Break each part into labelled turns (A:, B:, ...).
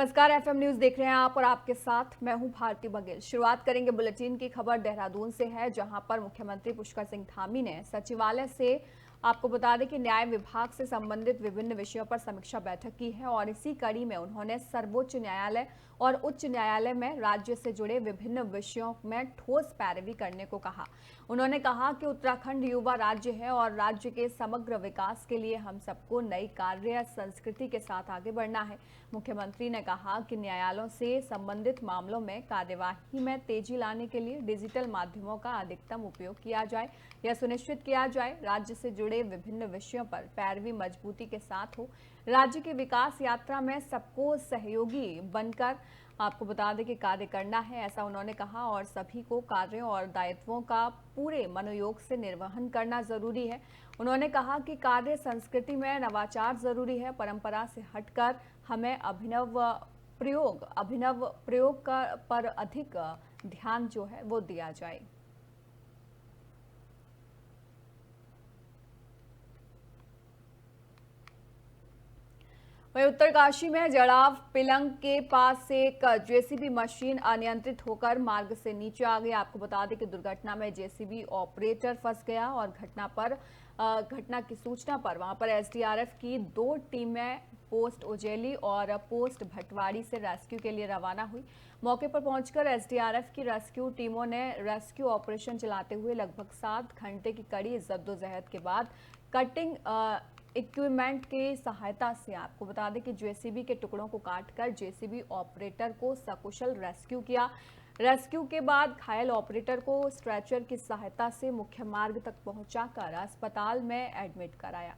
A: नमस्कार, FM news देख रहे हैं आप और आपके साथ मैं हूं भारती बघेल। शुरुआत करेंगे बुलेटिन की। खबर देहरादून से है, जहां पर मुख्यमंत्री पुष्कर सिंह धामी ने सचिवालय से आपको बता दें कि न्याय विभाग से संबंधित विभिन्न विषयों पर समीक्षा बैठक की है और इसी कड़ी में उन्होंने सर्वोच्च न्यायालय और उच्च न्यायालय में राज्य से जुड़े विभिन्न विषयों में ठोस पैरवी करने को कहा। उन्होंने कहा कि उत्तराखंड युवा राज्य है और राज्य के समग्र विकास के लिए हम सबको नई कार्य संस्कृति के साथ आगे बढ़ना है। मुख्यमंत्री ने कहा कि न्यायालयों से संबंधित मामलों में कार्यवाही में तेजी लाने के लिए डिजिटल माध्यमों का अधिकतम उपयोग किया जाए। यह सुनिश्चित किया जाए राज्य से जुड़े विभिन्न विषयों पर पैरवी मजबूती के साथ हो। राज्य की विकास यात्रा में सबको सहयोगी बनकर आपको बता दें कि कार्य करना है, ऐसा उन्होंने कहा और सभी को कार्यों और दायित्वों का पूरे मनोयोग से निर्वहन करना जरूरी है। उन्होंने कहा कि कार्य संस्कृति में नवाचार जरूरी है। परंपरा से हटकर हमें अभिनव प्रयोग पर अधिक ध्यान जो है वो दिया जाए। वहीं उत्तरकाशी में जड़ाव पिलंग के पास एक जेसीबी मशीन अनियंत्रित होकर मार्ग से नीचे आ गई। आपको बता दें कि दुर्घटना में जेसीबी ऑपरेटर फंस गया और घटना की सूचना पर वहां पर एसडीआरएफ की 2 टीमें पोस्ट उजेली और पोस्ट भटवाड़ी से रेस्क्यू के लिए रवाना हुई। मौके पर पहुंचकर एसडीआरएफ की रेस्क्यू टीमों ने रेस्क्यू ऑपरेशन चलाते हुए लगभग 7 घंटे की कड़ी जद्दोजहद के बाद कटिंग इक्विपमेंट की सहायता से आपको बता दें कि जेसीबी के टुकड़ों को काटकर जेसीबी ऑपरेटर को सकुशल रेस्क्यू किया। रेस्क्यू के बाद घायल ऑपरेटर को स्ट्रेचर की सहायता से मुख्य मार्ग तक पहुंचाकर अस्पताल में एडमिट कराया।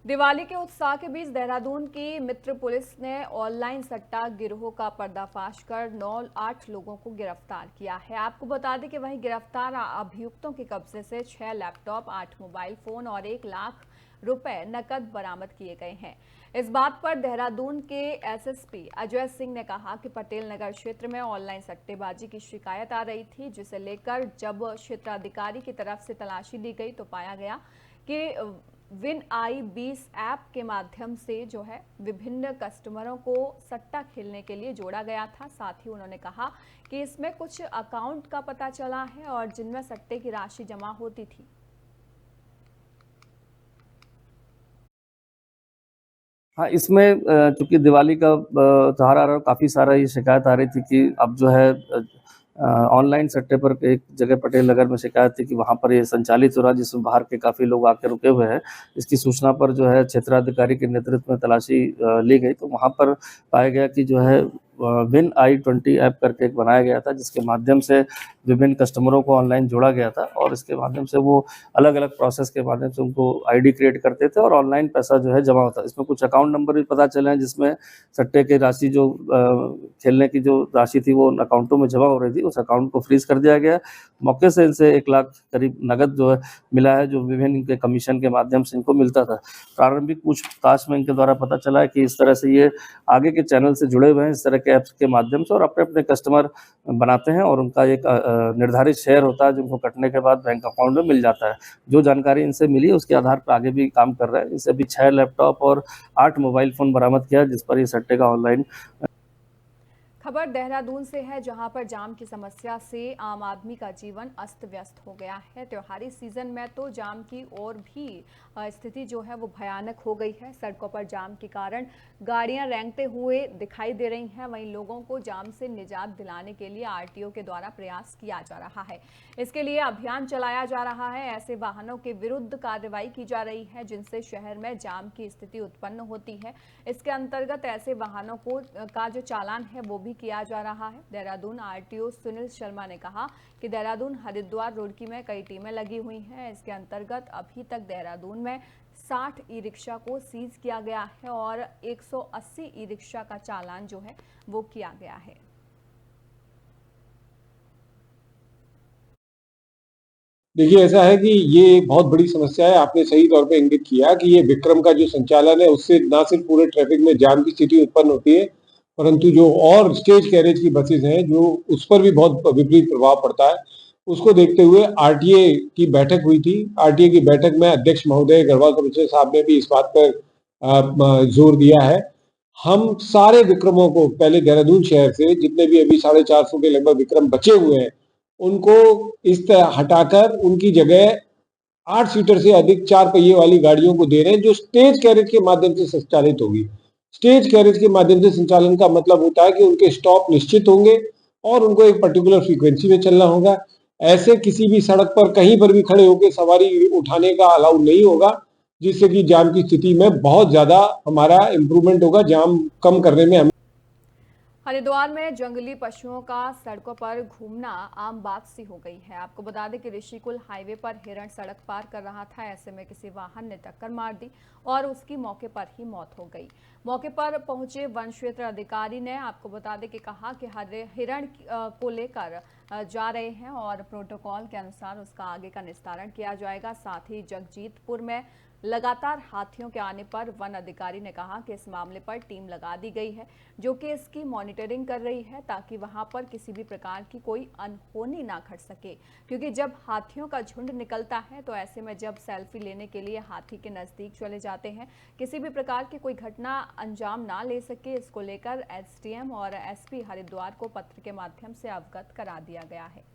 A: दिवाली के उत्साह के बीच देहरादून की मित्र पुलिस ने ऑनलाइन सट्टा गिरोह का पर्दाफाश कर 8 लोगों को गिरफ्तार किया है। आपको बता दें कि वहीं गिरफ्तार अभियुक्तों के कब्जे से 6 लैपटॉप, 8 मोबाइल फोन और 1 लाख रुपए नकद बरामद किए गए हैं। इस बात पर देहरादून के एसएसपी अजय सिंह ने कहा कि पटेल नगर क्षेत्र में ऑनलाइन सट्टेबाजी की शिकायत आ रही थी, जिसे लेकर जब क्षेत्राधिकारी की तरफ से तलाशी ली गई तो पाया गया कि विन आई 20 ऐप के माध्यम से जो है विभिन्न कस्टमरों को सट्टा खेलने के लिए जोड़ा गया था। साथ ही उन्होंने कहा कि इसमें कुछ अकाउंट का पता चला है और जिनमें सट्टे की राशि जमा होती थी।
B: हाँ, इसमें चूंकि दिवाली का त्योहार आ रहा है, काफ़ी सारा ये शिकायत आ रही थी कि अब जो है ऑनलाइन सट्टे पर एक जगह पटेल नगर में शिकायत थी कि वहाँ पर ये संचालित हो रहा है, जिसमें बाहर के काफ़ी लोग आकर रुके हुए हैं। इसकी सूचना पर जो है क्षेत्राधिकारी के नेतृत्व में तलाशी ली गई, तो वहाँ पर पाया गया कि जो है विन आई 20 ऐप करके एक बनाया गया था, जिसके माध्यम से विभिन्न कस्टमरों को ऑनलाइन जोड़ा गया था और इसके माध्यम से वो अलग अलग प्रोसेस के माध्यम से उनको आईडी क्रिएट करते थे और ऑनलाइन पैसा जो है जमा होता। इसमें कुछ अकाउंट नंबर भी पता चले हैं, जिसमें सट्टे की राशि जो खेलने की जो राशि थी वो उन अकाउंटों में जमा हो रही थी, उस अकाउंट को फ्रीज कर दिया गया। मौके से इनसे 1 लाख करीब नगद जो है मिला है, जो विभिन्न इनके कमीशन के माध्यम से इनको मिलता था। प्रारंभिक पूछताछ में इनके द्वारा पता चला है कि इस तरह से ये आगे के चैनल से जुड़े हुए हैं, इस तरह के ऐप्स के माध्यम से, और अपने अपने कस्टमर बनाते हैं और उनका एक निर्धारित शेयर होता है जो उनको कटने के बाद बैंक अकाउंट में मिल जाता है। जो जानकारी इनसे मिली उसके आधार पर आगे भी काम कर रहे हैं। इनसे अभी 6 लैपटॉप और 8 मोबाइल फोन बरामद किया, जिस पर ये सट्टे का ऑनलाइन।
A: खबर देहरादून से है, जहां पर जाम की समस्या से आम आदमी का जीवन अस्त व्यस्त हो गया है। त्योहारी सीजन में तो जाम की और भी स्थिति जो है वो भयानक हो गई है। सड़कों पर जाम के कारण गाड़ियां रेंगते हुए दिखाई दे रही हैं। वहीं लोगों को जाम से निजात दिलाने के लिए आरटीओ के द्वारा प्रयास किया जा रहा है। इसके लिए अभियान चलाया जा रहा है। ऐसे वाहनों के विरुद्ध कार्रवाई की जा रही है जिनसे शहर में जाम की स्थिति उत्पन्न होती है। इसके अंतर्गत ऐसे वाहनों का जो चालान है वो भी किया जा रहा है। देहरादून आरटीओ सुनील शर्मा ने कहा कि देहरादून हरिद्वार रुड़की में कई टीमें लगी हुई हैं। इसके अंतर्गत अभी तक देहरादून में 60 ई रिक्शा को सीज किया गया है और 180 ई रिक्शा का चालान जो है वो किया गया है।
C: देखिए, ऐसा है कि ये बहुत बड़ी समस्या है। आपने सही तौर पे इंगित किया कि ये विक्रम का जो संचालन है उससे ना सिर्फ पूरे ट्रैफिक में जाम की स्थिति उत्पन्न होती है, परंतु जो और स्टेज कैरेज की बसेस हैं, जो उस पर भी बहुत विपरीत प्रभाव पड़ता है। उसको देखते हुए आरटीए की बैठक हुई थी। आरटीए की बैठक में अध्यक्ष महोदय गढ़वाल कमिश्नर साहब ने भी इस बात पर जोर दिया है। हम सारे विक्रमों को पहले देहरादून शहर से जितने भी अभी 450 के लगभग विक्रम बचे हुए हैं, उनको इस तरह हटाकर उनकी जगह 8 सीटर से अधिक 4 पहिए वाली गाड़ियों को दे रहे हैं, जो स्टेज कैरेज के माध्यम से संचालित होगी। स्टेज कैरेज के माध्यम से संचालन का मतलब होता है कि उनके स्टॉप निश्चित होंगे और उनको एक पर्टिकुलर फ्रीक्वेंसी में चलना होगा। ऐसे किसी भी सड़क पर कहीं पर भी खड़े होकर सवारी उठाने का अलाउ नहीं होगा, जिससे कि जाम की स्थिति में बहुत ज्यादा हमारा इम्प्रूवमेंट होगा। जाम कम करने में
A: हरिद्वार में जंगली पशुओं का सड़कों पर घूमना आम बात सी हो गई है। आपको बता दें कि ऋषिकुल हाईवे पर हिरण सड़क पार कर रहा था। ऐसे में किसी वाहन ने टक्कर मार दी और उसकी मौके पर ही मौत हो गई। मौके पर पहुंचे वन क्षेत्र अधिकारी ने आपको बता दें कि कहा कि हिरण को लेकर जा रहे हैं और प्रोटोकॉल के अनुसार उसका आगे का निस्तारण किया जाएगा। साथ ही जगजीतपुर में लगातार हाथियों के आने पर वन अधिकारी ने कहा कि इस मामले पर टीम लगा दी गई है, जो कि इसकी मॉनिटरिंग कर रही है ताकि वहां पर किसी भी प्रकार की कोई अनहोनी ना घट सके। क्योंकि जब हाथियों का झुंड निकलता है तो ऐसे में जब सेल्फी लेने के लिए हाथी के नजदीक चले जाते हैं, किसी भी प्रकार की कोई घटना अंजाम ना ले सके, इसको लेकर एसडीएम और एसपी हरिद्वार को पत्र के माध्यम से अवगत करा दिया गया है।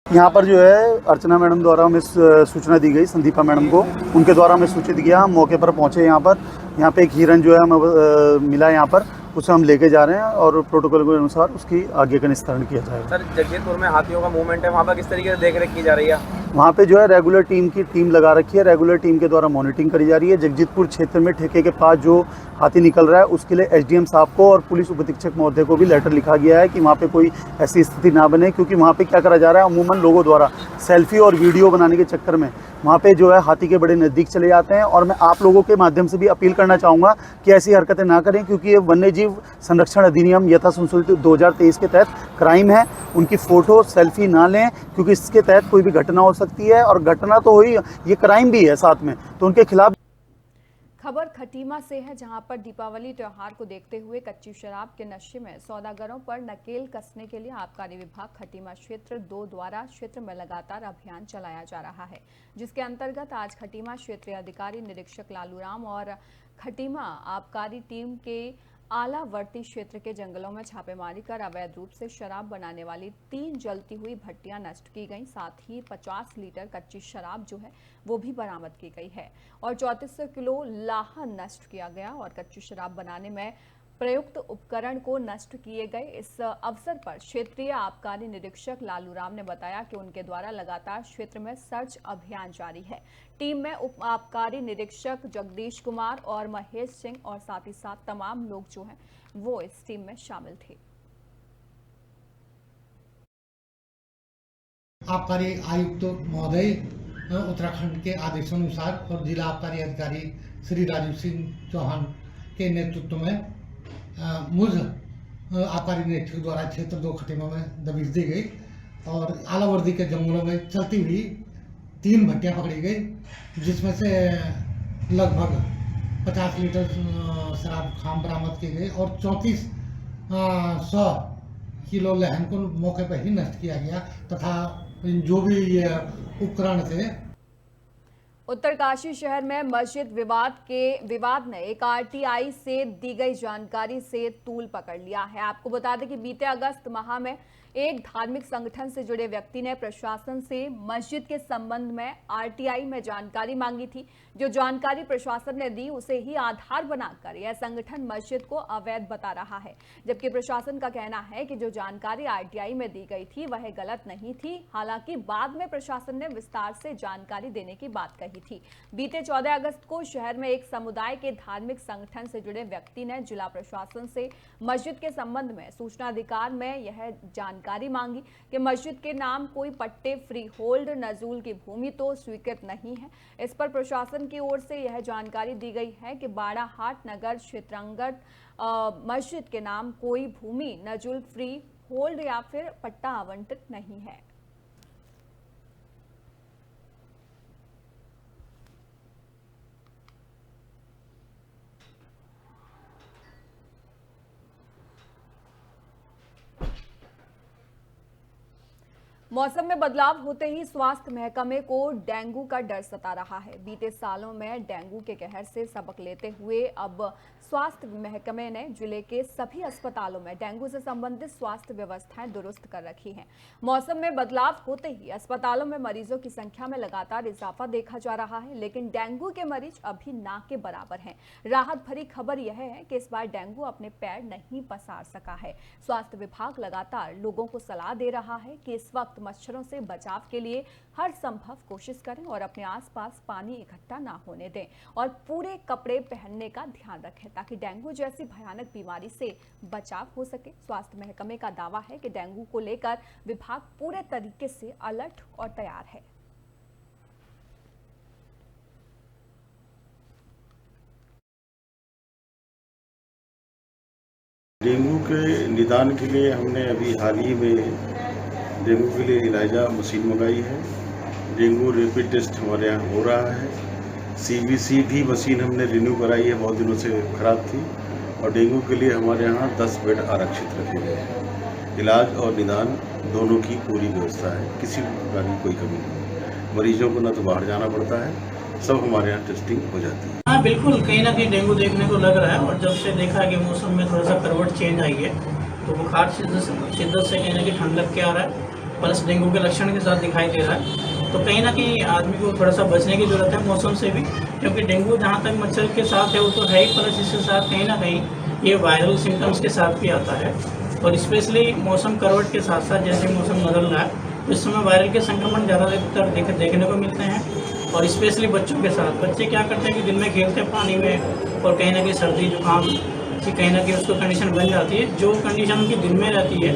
D: यहाँ पर जो है अर्चना मैडम द्वारा हमें सूचना दी गई, संदीपा मैडम को, उनके द्वारा हमें सूचित किया। हम मौके पर पहुँचे। यहाँ पे एक हिरन जो है हमें मिला यहाँ पर, उसे हम लेके जा रहे हैं और प्रोटोकॉल के अनुसार उसकी आगे का निस्तारण किया जाएगा।
E: सर, जगजीतपुर में हाथियों का मूवमेंट है, वहाँ पर किस तरीके से देखरेख की जा रही है?
D: वहाँ पे जो है रेगुलर टीम लगा रखी है। रेगुलर टीम के द्वारा मॉनिटरिंग करी जा रही है। जगजीतपुर क्षेत्र में ठेके के पास जो हाथी निकल रहा है उसके लिए एसडीएम साहब को और पुलिस उप अधीक्षक महोदय को भी लेटर लिखा गया है कि वहाँ पे कोई ऐसी स्थिति ना बने, क्योंकि वहाँ पे क्या करा जा रहा है, अमूमन लोगों द्वारा सेल्फी और वीडियो बनाने के चक्कर में वहाँ पे जो है हाथी के बड़े नज़दीक चले जाते हैं। और मैं आप लोगों के माध्यम से भी अपील करना चाहूँगा कि ऐसी हरकतें ना करें, क्योंकि ये वन्य जीव संरक्षण अधिनियम यथा संशोधित 2023 के तहत क्राइम है। उनकी फ़ोटो सेल्फी ना लें, क्योंकि इसके तहत कोई भी घटना हो सकती है, और घटना तो हुई, ये क्राइम भी है साथ में, तो उनके खिलाफ।
A: खबर खटीमा से है, जहां पर दीपावली त्योहार को देखते हुए कच्ची शराब के नशे में सौदागरों पर नकेल कसने के लिए आबकारी विभाग खटीमा क्षेत्र 2 द्वारा क्षेत्र में लगातार अभियान चलाया जा रहा है, जिसके अंतर्गत आज खटीमा क्षेत्रीय अधिकारी निरीक्षक लालूराम और खटीमा आबकारी टीम के आलावर्ती क्षेत्र के जंगलों में छापेमारी कर अवैध रूप से शराब बनाने वाली 3 जलती हुई भट्टियां नष्ट की गई। साथ ही 50 लीटर कच्ची शराब जो है वो भी बरामद की गई है और 3400 किलो लाहा नष्ट किया गया और कच्ची शराब बनाने में प्रयुक्त उपकरण को नष्ट किए गए। इस अवसर पर क्षेत्रीय आबकारी निरीक्षक लालूराम ने बताया कि उनके द्वारा लगातार क्षेत्र में सर्च अभियान जारी है। टीम में उप आबकारी निरीक्षक जगदीश कुमार और महेश सिंह और साथ ही साथ तमाम लोग जो हैं वो इस टीम में शामिल थे।
F: आबकारी आयुक्त महोदय उत्तराखंड के आदेशानुसार और जिला आबकारी अधिकारी श्री राजीव सिंह चौहान के नेतृत्व में मुझ आबकारी निरीक्षक द्वारा क्षेत्र 2 खटीमा में दबिश दी गई और आलावर्दी के जंगलों में चलती हुई 3 भट्टियां पकड़ी गई, जिसमें से लगभग 50 लीटर शराब खाम बरामद की गई और 3400 किलो लहन को मौके पर ही नष्ट किया गया तथा जो भी ये उपकरण थे।
A: उत्तरकाशी शहर में मस्जिद विवाद ने एक आरटीआई से दी गई जानकारी से तूल पकड़ लिया है। आपको बता दें कि बीते अगस्त माह में एक धार्मिक संगठन से जुड़े व्यक्ति ने प्रशासन से मस्जिद के संबंध में आरटीआई में जानकारी मांगी थी। जो जानकारी प्रशासन ने दी उसे ही आधार बनाकर यह संगठन मस्जिद को अवैध बता रहा है, जबकि प्रशासन का कहना है कि जो जानकारी आरटीआई में दी गई थी वह गलत नहीं थी। हालांकि बाद में प्रशासन ने विस्तार से जानकारी देने की बात कही थी। बीते 14 अगस्त को शहर में एक समुदाय के धार्मिक संगठन से जुड़े व्यक्ति ने जिला प्रशासन से मस्जिद के संबंध में सूचना अधिकार में यह जानकारी मांगी कि मस्जिद के नाम कोई पट्टे, फ्री होल्ड, नजूल की भूमि तो स्वीकृत नहीं है। इस पर प्रशासन की ओर से यह जानकारी दी गई है कि बाड़ाहाट नगर क्षेत्रांतर्गत मस्जिद के नाम कोई भूमि, नजूल, फ्री होल्ड या फिर पट्टा आवंटित नहीं है। मौसम में बदलाव होते ही स्वास्थ्य महकमे को डेंगू का डर सता रहा है। बीते सालों में डेंगू के कहर से सबक लेते हुए अब स्वास्थ्य महकमे ने जिले के सभी अस्पतालों में डेंगू से संबंधित स्वास्थ्य व्यवस्थाएं दुरुस्त कर रखी हैं। मौसम में बदलाव होते ही अस्पतालों में मरीजों की संख्या में लगातार इजाफा देखा जा रहा है, लेकिन डेंगू के मरीज अभी ना के बराबर हैं। राहत भरी खबर यह है कि इस बार डेंगू अपने पैर नहीं पसार सका है। स्वास्थ्य विभाग लगातार लोगों को सलाह दे रहा है कि इस वक्त मच्छरों से बचाव के लिए हर संभव कोशिश करें और अपने आसपास पानी इकट्ठा ना होने दें और पूरे कपड़े पहनने का ध्यान रखें ताकि डेंगू जैसी भयानक बीमारी से बचाव हो सके। स्वास्थ्य महकमे का दावा है कि डेंगू को लेकर विभाग पूरे तरीके से अलर्ट और तैयार है।
G: डेंगू के निदान के लिए हमने अभी हाल ही में डेंगू के लिए इलाजा मशीन मंगाई है। डेंगू रैपिड टेस्ट हमारे यहाँ हो रहा है। CBC भी मशीन हमने रिन्यू कराई है, बहुत दिनों से खराब थी। और डेंगू के लिए हमारे यहाँ 10 बेड आरक्षित रखे गए हैं। इलाज और निदान दोनों की पूरी व्यवस्था है, किसी प्रकार की कोई कमी नहीं। मरीजों को न तो बाहर जाना पड़ता है, सब हमारे यहाँ टेस्टिंग हो जाती है।
H: हाँ बिल्कुल, कहीं ना कहीं डेंगू देखने को लग रहा है। और जब से देखा है कि मौसम में थोड़ा सा करवट चेंज आई है तो बुखार शिद्दत से कहीं ना कहीं ठंड लग के आ रहा है, प्लस डेंगू के लक्षण के साथ दिखाई दे रहा है। तो कहीं ना कहीं आदमी को थोड़ा सा बचने की ज़रूरत है मौसम से भी, क्योंकि डेंगू जहाँ तक मच्छर के साथ है वो तो है ही, प्लस इसके साथ कहीं ना कहीं ये वायरल सिम्टम्स के साथ भी आता है। और स्पेशली मौसम करवट के साथ साथ जैसे मौसम बदल रहा है इस समय वायरल के संक्रमण ज़्यादातर देखने को मिलते हैं। और स्पेशली बच्चों के साथ, बच्चे क्या करते हैं कि दिन में खेलते हैं पानी में और कहीं ना कहीं सर्दी जुकाम की कहीं ना कहीं उसको कंडीशन बन जाती है। जो कंडीशन उनकी दिन में रहती है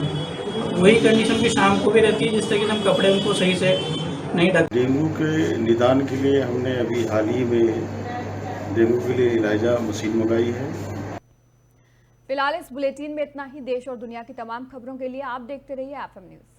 H: वही कंडीशन की शाम को भी रहती है, जिस तरीके से हम कपड़े उनको सही से नहीं ढक।
G: डेंगू के निदान के लिए हमने अभी हाल ही में डेंगू के लिए इलाजा मशीन मंगाई है।
A: फिलहाल इस बुलेटिन में इतना ही। देश और दुनिया की तमाम खबरों के लिए आप देखते रहिए FM न्यूज़।